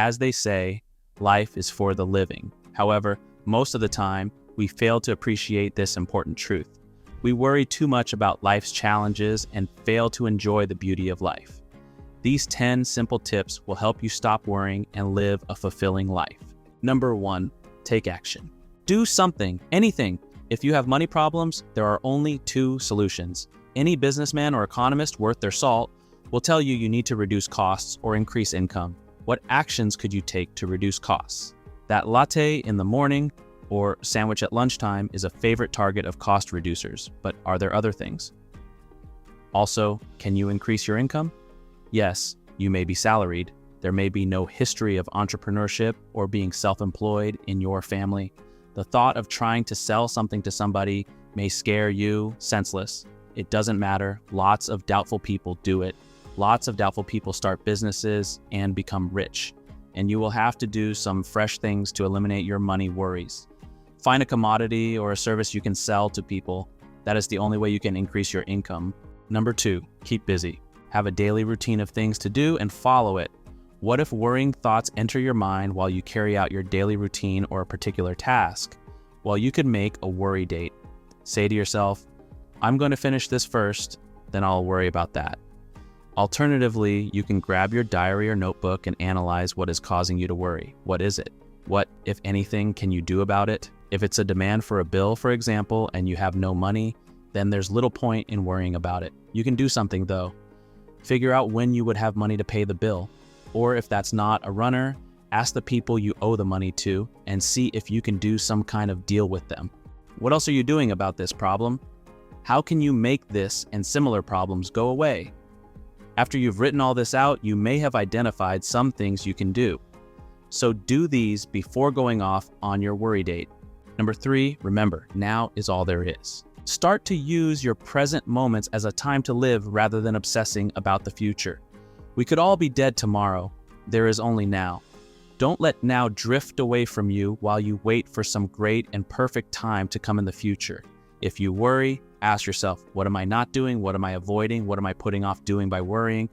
As they say, life is for the living. However, most of the time, we fail to appreciate this important truth. We worry too much about life's challenges and fail to enjoy the beauty of life. These 10 simple tips will help you stop worrying and live a fulfilling life. Number 1, take action. Do something, anything. If you have money problems, there are only 2 solutions. Any businessman or economist worth their salt will tell you need to reduce costs or increase income. What actions could you take to reduce costs? That latte in the morning or sandwich at lunchtime is a favorite target of cost reducers, but are there other things? Also, can you increase your income? Yes, you may be salaried. There may be no history of entrepreneurship or being self-employed in your family. The thought of trying to sell something to somebody may scare you senseless. It doesn't matter. Lots of doubtful people do it. Lots of doubtful people start businesses and become rich. And you will have to do some fresh things to eliminate your money worries. Find a commodity or a service you can sell to people. That is the only way you can increase your income. Number 2, keep busy. Have a daily routine of things to do and follow it. What if worrying thoughts enter your mind while you carry out your daily routine or a particular task? Well, you could make a worry date. Say to yourself, I'm going to finish this first, then I'll worry about that. Alternatively, you can grab your diary or notebook and analyze what is causing you to worry. What is it? What, if anything, can you do about it? If it's a demand for a bill, for example, and you have no money, then there's little point in worrying about it. You can do something though. Figure out when you would have money to pay the bill. Or if that's not a runner, ask the people you owe the money to and see if you can do some kind of deal with them. What else are you doing about this problem? How can you make this and similar problems go away? After you've written all this out, you may have identified some things you can do. So do these before going off on your worry date. Number 3, remember, now is all there is. Start to use your present moments as a time to live rather than obsessing about the future. We could all be dead tomorrow. There is only now. Don't let now drift away from you while you wait for some great and perfect time to come in the future. If you worry, ask yourself, what am I not doing? What am I avoiding? What am I putting off doing by worrying?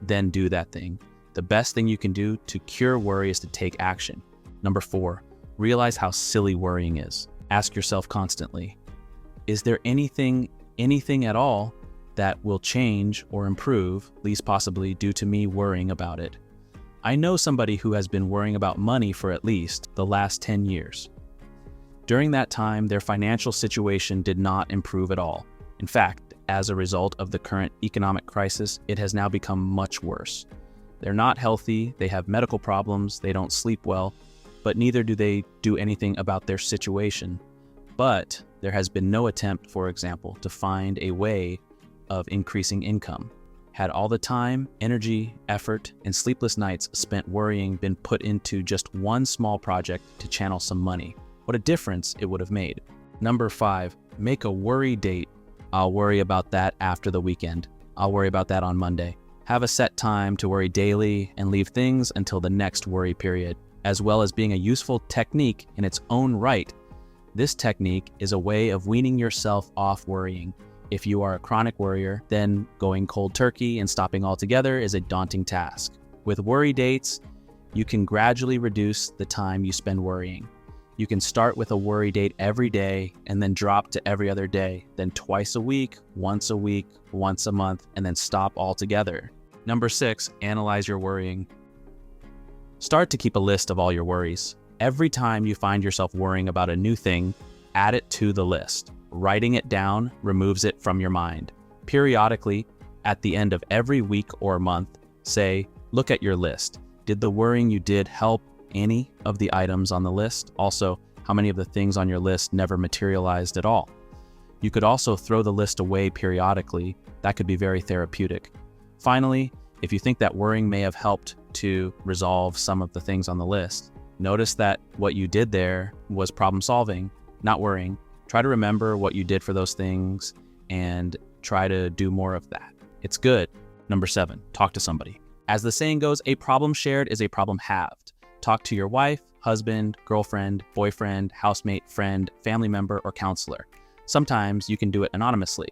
Then do that thing. The best thing you can do to cure worry is to take action. Number 4, realize how silly worrying is. Ask yourself constantly, is there anything at all that will change or improve, least possibly due to me worrying about it? I know somebody who has been worrying about money for at least the last 10 years. During that time, their financial situation did not improve at all. In fact, as a result of the current economic crisis, it has now become much worse. They're not healthy, they have medical problems, they don't sleep well, but neither do they do anything about their situation. But there has been no attempt, for example, to find a way of increasing income. Had all the time, energy, effort, and sleepless nights spent worrying been put into just one small project to channel some money, what a difference it would have made. Number 5, make a worry date. I'll worry about that after the weekend. I'll worry about that on Monday. Have a set time to worry daily and leave things until the next worry period, as well as being a useful technique in its own right. This technique is a way of weaning yourself off worrying. If you are a chronic worrier, then going cold turkey and stopping altogether is a daunting task. With worry dates, you can gradually reduce the time you spend worrying. You can start with a worry date every day and then drop to every other day, then twice a week, once a month, and then stop altogether. Number 6, analyze your worrying. Start to keep a list of all your worries. Every time you find yourself worrying about a new thing, add it to the list. Writing it down removes it from your mind. Periodically, at the end of every week or month, say, look at your list. Did the worrying you did help any of the items on the list? Also, how many of the things on your list never materialized at all? You could also throw the list away periodically. That could be very therapeutic. Finally, if you think that worrying may have helped to resolve some of the things on the list, notice that what you did there was problem solving, not worrying. Try to remember what you did for those things and try to do more of that. It's good. Number 7, talk to somebody. As the saying goes, a problem shared is a problem halved. Talk to your wife, husband, girlfriend, boyfriend, housemate, friend, family member, or counselor. Sometimes you can do it anonymously.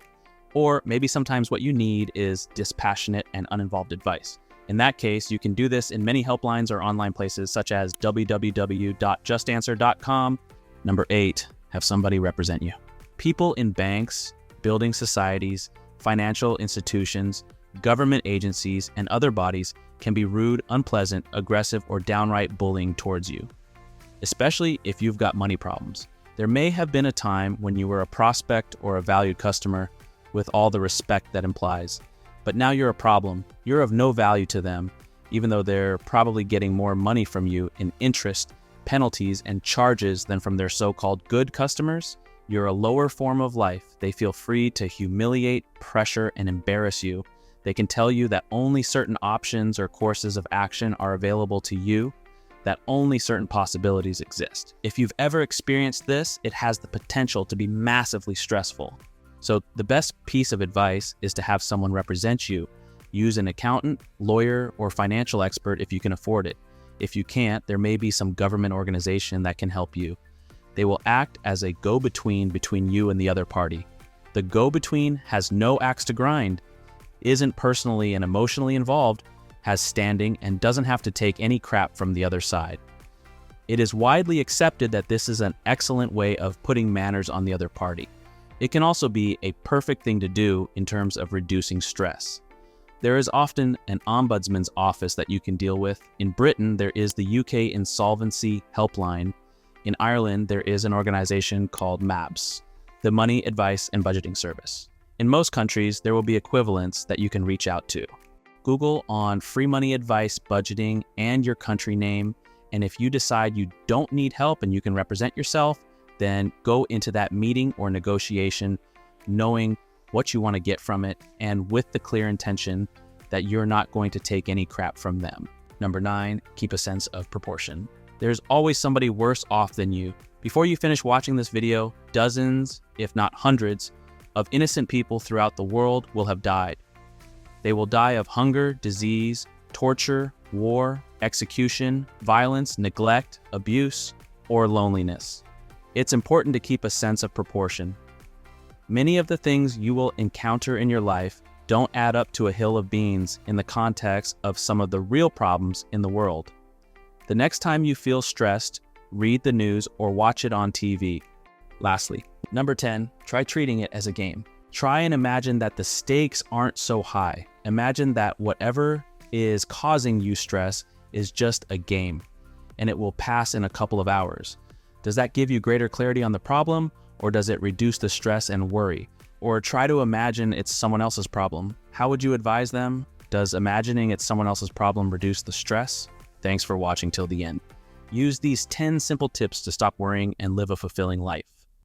Or maybe sometimes what you need is dispassionate and uninvolved advice. In that case, you can do this in many helplines or online places such as www.justanswer.com. Number 8, have somebody represent you. People in banks, building societies, financial institutions, government agencies, and other bodies can be rude, unpleasant, aggressive, or downright bullying towards you, especially if you've got money problems. There may have been a time when you were a prospect or a valued customer with all the respect that implies, but now you're a problem. You're of no value to them, even though they're probably getting more money from you in interest, penalties, and charges than from their so-called good customers. You're a lower form of life. They feel free to humiliate, pressure, and embarrass you. They can tell you that only certain options or courses of action are available to you, that only certain possibilities exist. If you've ever experienced this, it has the potential to be massively stressful. So the best piece of advice is to have someone represent you. Use an accountant, lawyer, or financial expert if you can afford it. If you can't, there may be some government organization that can help you. They will act as a go-between between you and the other party. The go-between has no axe to grind, isn't personally and emotionally involved, has standing, and doesn't have to take any crap from the other side. It is widely accepted that this is an excellent way of putting manners on the other party. It can also be a perfect thing to do in terms of reducing stress. There is often an ombudsman's office that you can deal with. In Britain, there is the UK Insolvency Helpline. In Ireland, there is an organization called MABS, the Money Advice and Budgeting Service. In most countries, there will be equivalents that you can reach out to. Google on free money advice, budgeting, and your country name. And if you decide you don't need help and you can represent yourself, then go into that meeting or negotiation knowing what you want to get from it and with the clear intention that you're not going to take any crap from them. Number 9, keep a sense of proportion. There's always somebody worse off than you. Before you finish watching this video, dozens, if not hundreds, of innocent people throughout the world will have died. They will die of hunger, disease, torture, war, execution, violence, neglect, abuse, or loneliness. It's important to keep a sense of proportion. Many of the things you will encounter in your life don't add up to a hill of beans in the context of some of the real problems in the world. The next time you feel stressed, read the news or watch it on TV. Lastly, number 10, try treating it as a game. Try and imagine that the stakes aren't so high. Imagine that whatever is causing you stress is just a game, and it will pass in a couple of hours. Does that give you greater clarity on the problem, or does it reduce the stress and worry? Or try to imagine it's someone else's problem. How would you advise them? Does imagining it's someone else's problem reduce the stress? Thanks for watching till the end. Use these 10 simple tips to stop worrying and live a fulfilling life.